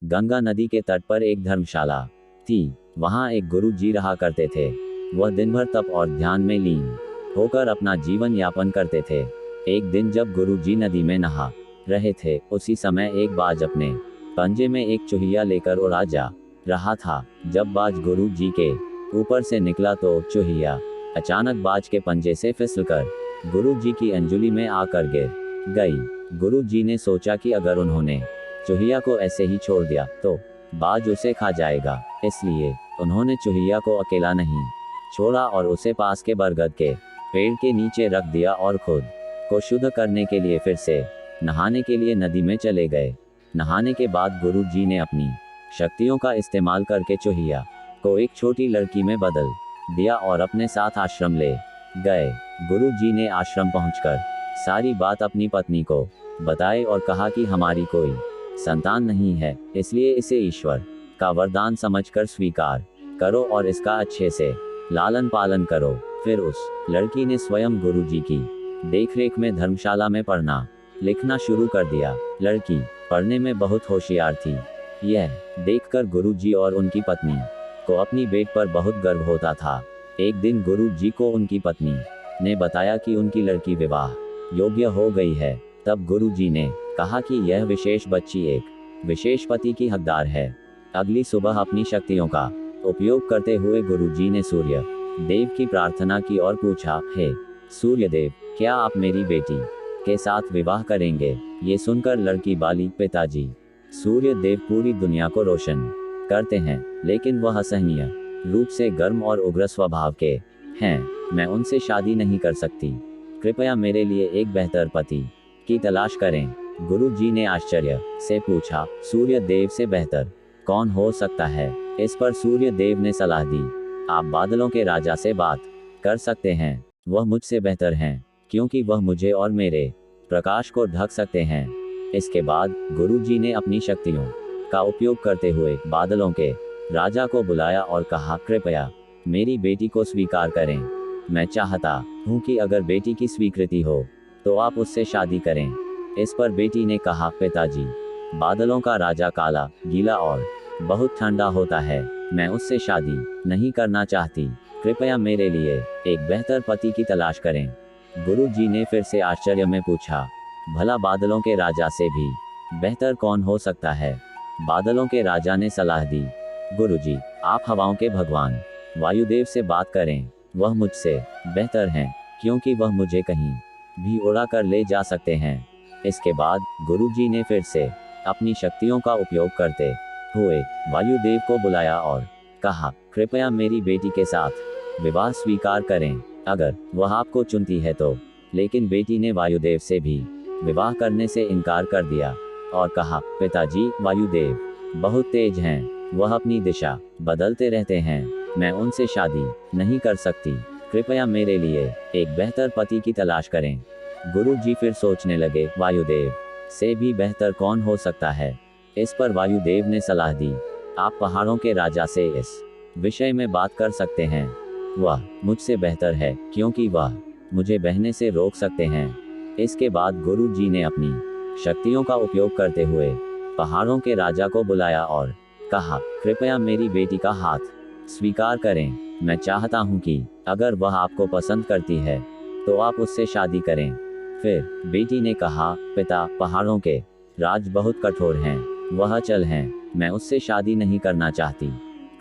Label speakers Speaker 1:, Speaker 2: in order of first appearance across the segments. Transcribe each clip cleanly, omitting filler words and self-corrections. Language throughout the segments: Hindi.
Speaker 1: गंगा नदी के तट पर एक धर्मशाला थी। वहाँ एक गुरु जी रहा करते थे। वह दिन भर तप और ध्यान में लीन होकर अपना जीवन यापन करते थे। एक दिन जब गुरु जी नदी में नहा रहे थे, उसी समय एक बाज अपने पंजे में एक चूहिया लेकर उड़ा जा रहा था। जब बाज गुरु जी के ऊपर से निकला तो चूहिया अचानक बाज के पंजे से फिसलकर गुरु जी की अंजुली में आकर गिर गई। गुरु जी ने सोचा कि अगर उन्होंने चूहिया को ऐसे ही छोड़ दिया तो बाज उसे खा जाएगा, इसलिए उन्होंने चूहिया को अकेला नहीं छोड़ा और उसे पास के बरगद के पेड़ के नीचे रख दिया और खुद को शुद्ध करने के लिए फिर से नहाने के लिए नदी में चले गए। नहाने के बाद गुरु जी ने अपनी शक्तियों का इस्तेमाल करके चूहिया को एक छोटी लड़की में बदल दिया और अपने साथ आश्रम ले गए। गुरु जी ने आश्रम पहुंचकर सारी बात अपनी पत्नी को बताई और कहा कि हमारी कोई संतान नहीं है, इसलिए इसे ईश्वर का वरदान समझकर स्वीकार करो और इसका अच्छे से लालन पालन करो। फिर उस लड़की ने स्वयं गुरु जी की देखरेख में धर्मशाला में पढ़ना लिखना शुरू कर दिया। लड़की पढ़ने में बहुत होशियार थी। यह देखकर गुरु जी और उनकी पत्नी को अपनी बेट पर बहुत गर्व होता था। एक दिन गुरु जी को उनकी पत्नी ने बताया कि उनकी लड़की विवाह योग्य हो गई है। तब गुरु जी ने कहा कि यह विशेष बच्ची एक विशेष पति की हकदार है। अगली सुबह अपनी शक्तियों का उपयोग करते हुए गुरु जी ने सूर्य देव की प्रार्थना की और पूछा, हे सूर्य देव, क्या आप मेरी बेटी के साथ विवाह करेंगे? ये सुनकर लड़की बाली, पिताजी सूर्य देव पूरी दुनिया को रोशन करते हैं, लेकिन वह असहनीय रूप से गर्म और उग्र स्वभाव के हैं। मैं उनसे शादी नहीं कर सकती। कृपया मेरे लिए एक बेहतर पति की तलाश करें। गुरु जी ने आश्चर्य से पूछा, सूर्य देव से बेहतर कौन हो सकता है? इस पर सूर्य देव ने सलाह दी, आप बादलों के राजा से बात कर सकते हैं। वह मुझसे बेहतर हैं, क्योंकि वह मुझे और मेरे प्रकाश को ढक सकते हैं। इसके बाद गुरु जी ने अपनी शक्तियों का उपयोग करते हुए बादलों के राजा को बुलाया और कहा, कृपया मेरी बेटी को स्वीकार करें। मैं चाहता हूँ कि अगर बेटी की स्वीकृति हो तो आप उससे शादी करें। इस पर बेटी ने कहा, पिताजी, बादलों का राजा काला, गीला और बहुत ठंडा होता है। मैं उससे शादी नहीं करना चाहती। कृपया मेरे लिए एक बेहतर पति की तलाश करें। गुरु जी ने फिर से आश्चर्य में पूछा, भला बादलों के राजा से भी बेहतर कौन हो सकता है? बादलों के राजा ने सलाह दी, गुरुजी, आप हवाओं के भगवान वायुदेव से बात करें। वह मुझसे बेहतर हैं, क्योंकि वह मुझे कहीं भी उड़ा कर ले जा सकते हैं। इसके बाद गुरुजी ने फिर से अपनी शक्तियों का उपयोग करते हुए वायुदेव को बुलाया और कहा, कृपया मेरी बेटी के साथ विवाह स्वीकार करें, अगर वह आपको चुनती है तो। लेकिन बेटी ने वायुदेव से भी विवाह करने से इनकार कर दिया और कहा, पिताजी, वायुदेव बहुत तेज हैं, वह अपनी दिशा बदलते रहते हैं। मैं उनसे शादी नहीं कर सकती। कृपया मेरे लिए एक बेहतर पति की तलाश करें। गुरु जी फिर सोचने लगे, वायुदेव से भी बेहतर कौन हो सकता है? इस पर वायुदेव ने सलाह दी, आप पहाड़ों के राजा से इस विषय में बात कर सकते हैं। वह मुझसे बेहतर है, क्योंकि वह मुझे बहने से रोक सकते हैं। इसके बाद गुरु जी ने अपनी शक्तियों का उपयोग करते हुए पहाड़ों के राजा को बुलाया और कहा, कृपया मेरी बेटी का हाथ स्वीकार करें। मैं चाहता हूं कि अगर वह आपको पसंद करती है तो आप उससे शादी करें। फिर बेटी ने कहा, पिता, पहाड़ों के राज बहुत कठोर हैं, वह अचल हैं, मैं उससे शादी नहीं करना चाहती।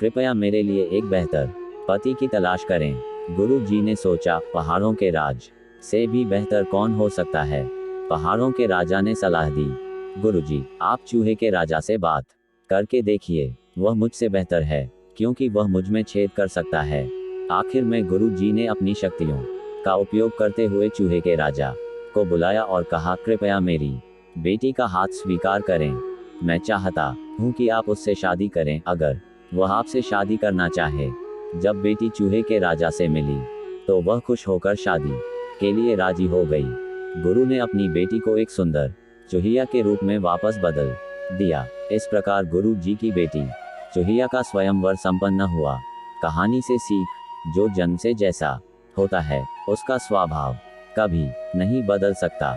Speaker 1: कृपया मेरे लिए एक बेहतर पति की तलाश करें। गुरु जी ने सोचा, पहाड़ों के राज से भी बेहतर कौन हो सकता है? पहाड़ों के राजा ने सलाह दी, गुरुजी, आप चूहे के राजा से बात करके देखिए, वह मुझसे बेहतर है, क्योंकि वह मुझ में छेद कर सकता है। आखिर में गुरु जी ने अपनी शक्तियों का उपयोग करते हुए चूहे के राजा को बुलाया और कहा, कृपया मेरी बेटी का हाथ स्वीकार करें। मैं चाहता हूँ कि आप उससे शादी करें, अगर वह आपसे शादी करना चाहे। जब बेटी चूहे के राजा से मिली तो वह खुश होकर शादी के लिए राजी हो गई। गुरु ने अपनी बेटी को एक सुंदर चूहिया के रूप में वापस बदल दिया। इस प्रकार गुरु जी की बेटी चूहिया का स्वयंवर संपन्न हुआ। कहानी से सीख, जो जन्म से जैसा होता है उसका स्वभाव कभी नहीं बदल सकता।